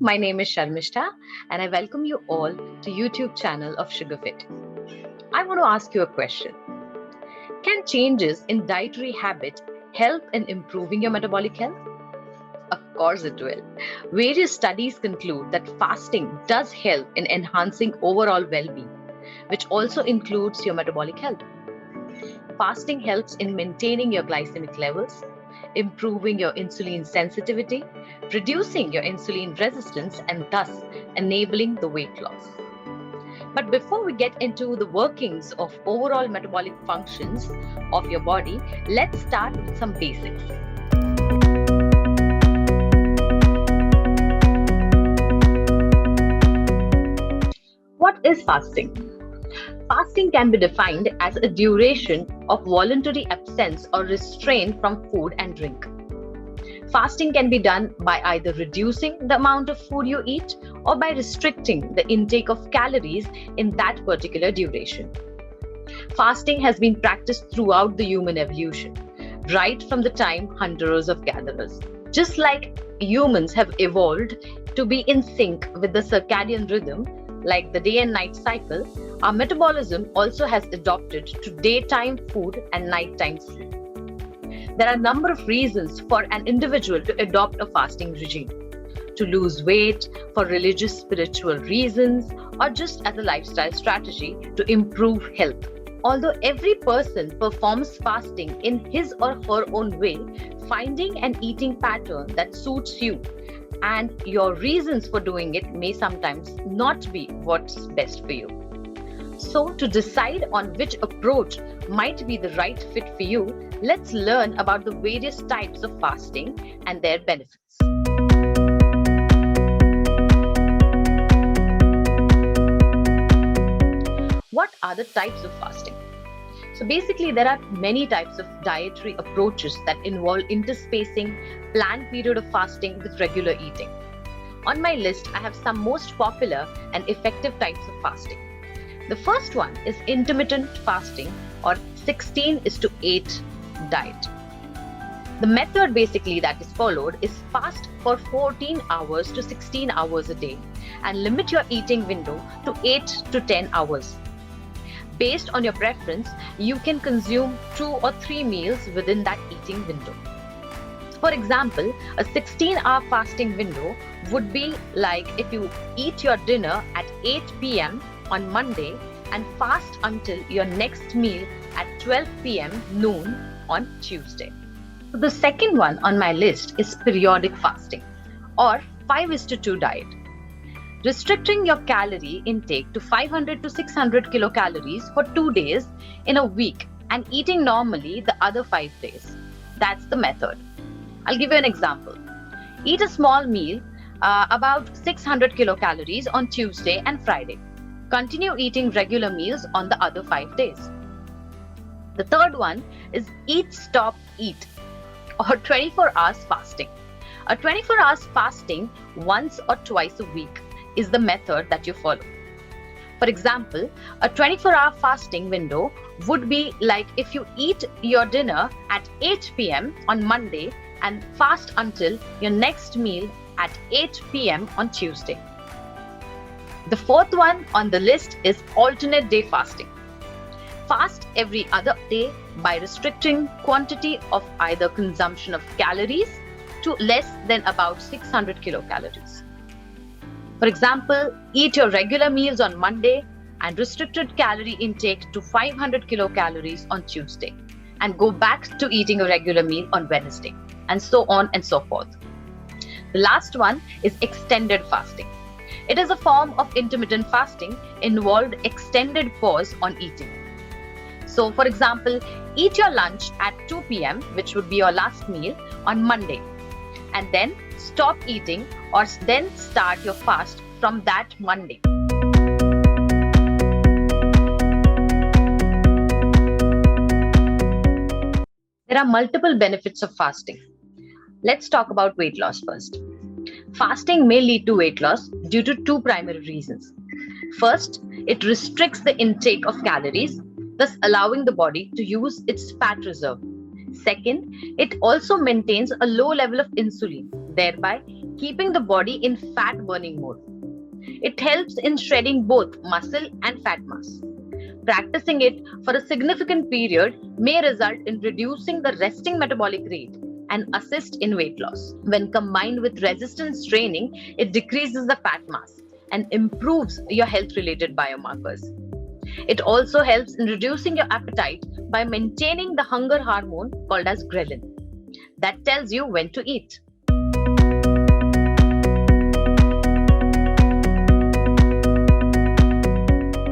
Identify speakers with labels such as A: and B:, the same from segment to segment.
A: my name is Sharmishta and I welcome you all to YouTube channel of Besugarfit. I want to ask you a question. Can changes in dietary habit help in improving your metabolic health? Of course it will. Various studies conclude that fasting does help in enhancing overall well-being, which also includes your metabolic health. Fasting helps in maintaining your glycemic levels, improving your insulin sensitivity, reducing your insulin resistance, and thus enabling the weight loss. But before we get into the workings of overall metabolic functions of your body, let's start with some basics. What is fasting? Fasting can be defined as a duration of voluntary absence or restraint from food and drink. Fasting can be done by either reducing the amount of food you eat or by restricting the intake of calories in that particular duration. Fasting has been practiced throughout the human evolution, right from the time hunters of gatherers. Just like humans have evolved to be in sync with the circadian rhythm, like the day and night cycle, our metabolism also has adopted to daytime food and nighttime sleep. There are a number of reasons for an individual to adopt a fasting regime: to lose weight, for religious, spiritual reasons, or just as a lifestyle strategy to improve health. Although every person performs fasting in his or her own way, finding an eating pattern that suits you and your reasons for doing it may sometimes not be what's best for you. So, to decide on which approach might be the right fit for you, let's learn about the various types of fasting and their benefits. What are the types of fasting? So basically, there are many types of dietary approaches that involve interspacing, planned period of fasting with regular eating. On my list, I have some most popular and effective types of fasting. The first one is intermittent fasting, or 16:8 diet. The method basically that is followed is fast for 14 hours to 16 hours a day and limit your eating window to 8 to 10 hours. Based on your preference, you can consume 2 or 3 meals within that eating window. For example, a 16-hour fasting window would be like if you eat your dinner at 8 p.m. on Monday and fast until your next meal at 12 p.m. noon on Tuesday. The second one on my list is periodic fasting, or 5:2 diet. Restricting your calorie intake to 500 to 600 kilocalories for 2 days in a week and eating normally the other 5 days. That's the method. I'll give you an example. Eat a small meal, about 600 kilocalories on Tuesday and Friday. Continue eating regular meals on the other 5 days. The third one is eat, stop, eat, or 24 hours fasting. A 24 hours fasting once or twice a week is the method that you follow. For example, a 24-hour fasting window would be like if you eat your dinner at 8 p.m. on Monday and fast until your next meal at 8 p.m. on Tuesday. The fourth one on the list is alternate day fasting. Fast every other day by restricting quantity of either consumption of calories to less than about 600 kilocalories. For example, eat your regular meals on Monday and restricted calorie intake to 500 kilocalories on Tuesday, and go back to eating a regular meal on Wednesday, and so on and so forth. The last one is extended fasting. It is a form of intermittent fasting involved extended pause on eating. So, for example, eat your lunch at 2 p.m., which would be your last meal on Monday, and then stop eating or then start your fast from that Monday. There are multiple benefits of fasting. Let's talk about weight loss first. Fasting may lead to weight loss due to 2 primary reasons. First, it restricts the intake of calories, thus allowing the body to use its fat reserve. Second, it also maintains a low level of insulin, thereby keeping the body in fat burning mode. It helps in shredding both muscle and fat mass. Practicing it for a significant period may result in reducing the resting metabolic rate and assist in weight loss. When combined with resistance training, it decreases the fat mass and improves your health-related biomarkers. It also helps in reducing your appetite by maintaining the hunger hormone called as ghrelin. That tells you when to eat.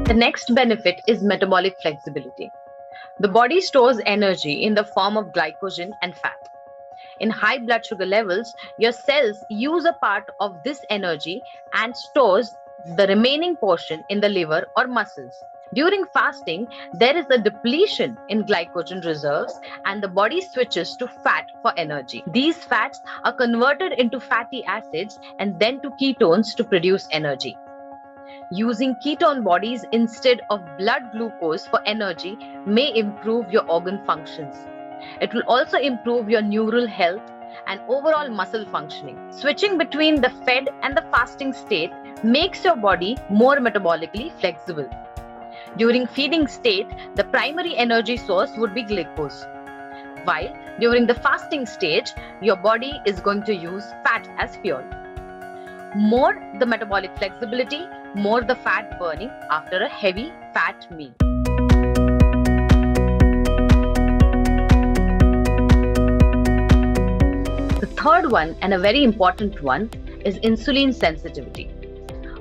A: The next benefit is metabolic flexibility. The body stores energy in the form of glycogen and fat. In high blood sugar levels, your cells use a part of this energy and stores the remaining portion in the liver or muscles. During fasting, there is a depletion in glycogen reserves and the body switches to fat for energy. These fats are converted into fatty acids and then to ketones to produce energy. Using ketone bodies instead of blood glucose for energy may improve your organ functions. It will also improve your neural health and overall muscle functioning. Switching between the fed and the fasting state makes your body more metabolically flexible. During feeding state, the primary energy source would be glucose, while during the fasting stage, your body is going to use fat as fuel. More the metabolic flexibility, more the fat burning after a heavy fat meal. The third one, and a very important one, is insulin sensitivity.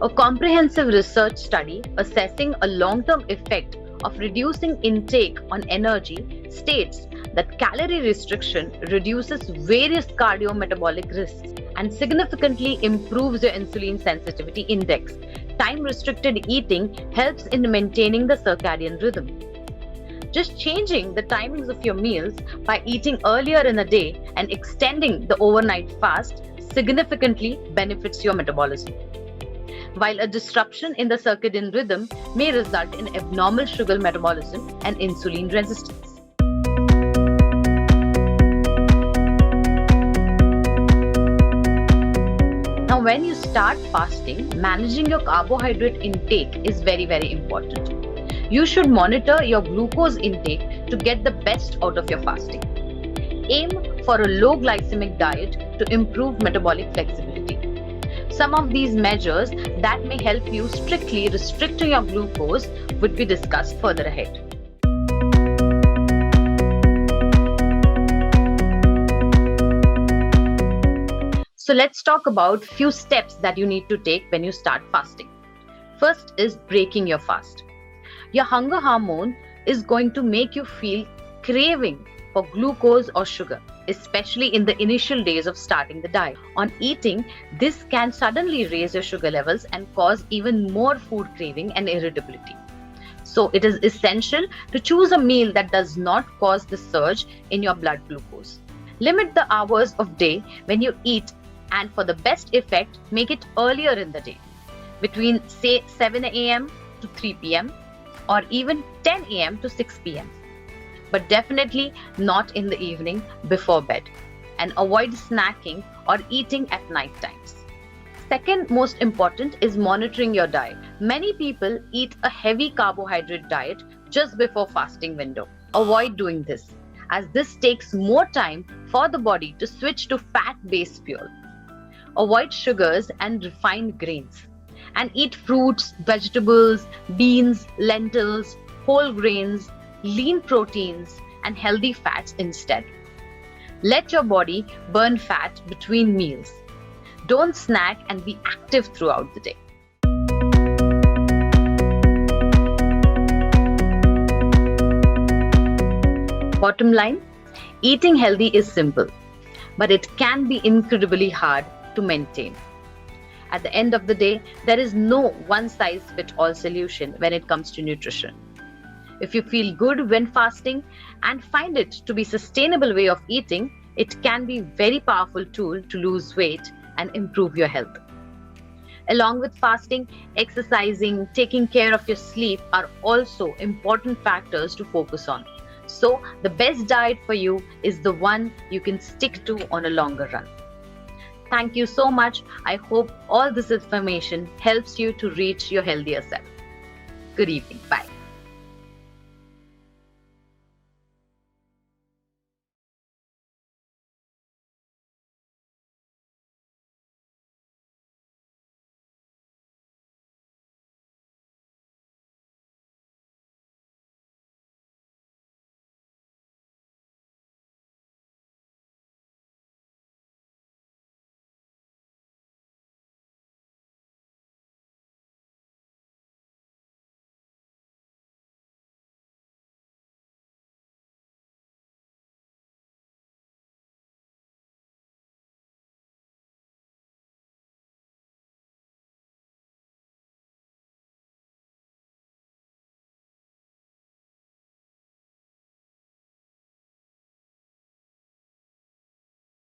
A: A comprehensive research study assessing a long-term effect of reducing intake on energy states that calorie restriction reduces various cardiometabolic risks and significantly improves your insulin sensitivity index. Time-restricted eating helps in maintaining the circadian rhythm. Just changing the timings of your meals by eating earlier in the day and extending the overnight fast significantly benefits your metabolism. While a disruption in the circadian rhythm may result in abnormal sugar metabolism and insulin resistance. Now, when you start fasting, managing your carbohydrate intake is very, very important. You should monitor your glucose intake to get the best out of your fasting. Aim for a low glycemic diet to improve metabolic flexibility. Some of these measures that may help you strictly restricting your glucose would be discussed further ahead. So let's talk about few steps that you need to take when you start fasting. First is breaking your fast. Your hunger hormone is going to make you feel craving for glucose or sugar, especially in the initial days of starting the diet. On eating, this can suddenly raise your sugar levels and cause even more food craving and irritability. So it is essential to choose a meal that does not cause the surge in your blood glucose. Limit the hours of day when you eat, and for the best effect, make it earlier in the day, between say 7 a.m. to 3 p.m. or even 10 a.m. to 6 p.m. But definitely not in the evening before bed, and avoid snacking or eating at night times. Second most important is monitoring your diet. Many people eat a heavy carbohydrate diet just before fasting window. Avoid doing this, as this takes more time for the body to switch to fat-based fuel. Avoid sugars and refined grains, and eat fruits, vegetables, beans, lentils, whole grains, lean proteins, and healthy fats instead. Let your body burn fat between meals. Don't snack and be active throughout the day. Bottom line, eating healthy is simple, but it can be incredibly hard to maintain. At the end of the day, there is no one-size-fits-all solution when it comes to nutrition. If you feel good when fasting and find it to be a sustainable way of eating, it can be a very powerful tool to lose weight and improve your health. Along with fasting, exercising, taking care of your sleep are also important factors to focus on. So, the best diet for you is the one you can stick to on a longer run. Thank you so much. I hope all this information helps you to reach your healthier self. Good evening. Bye.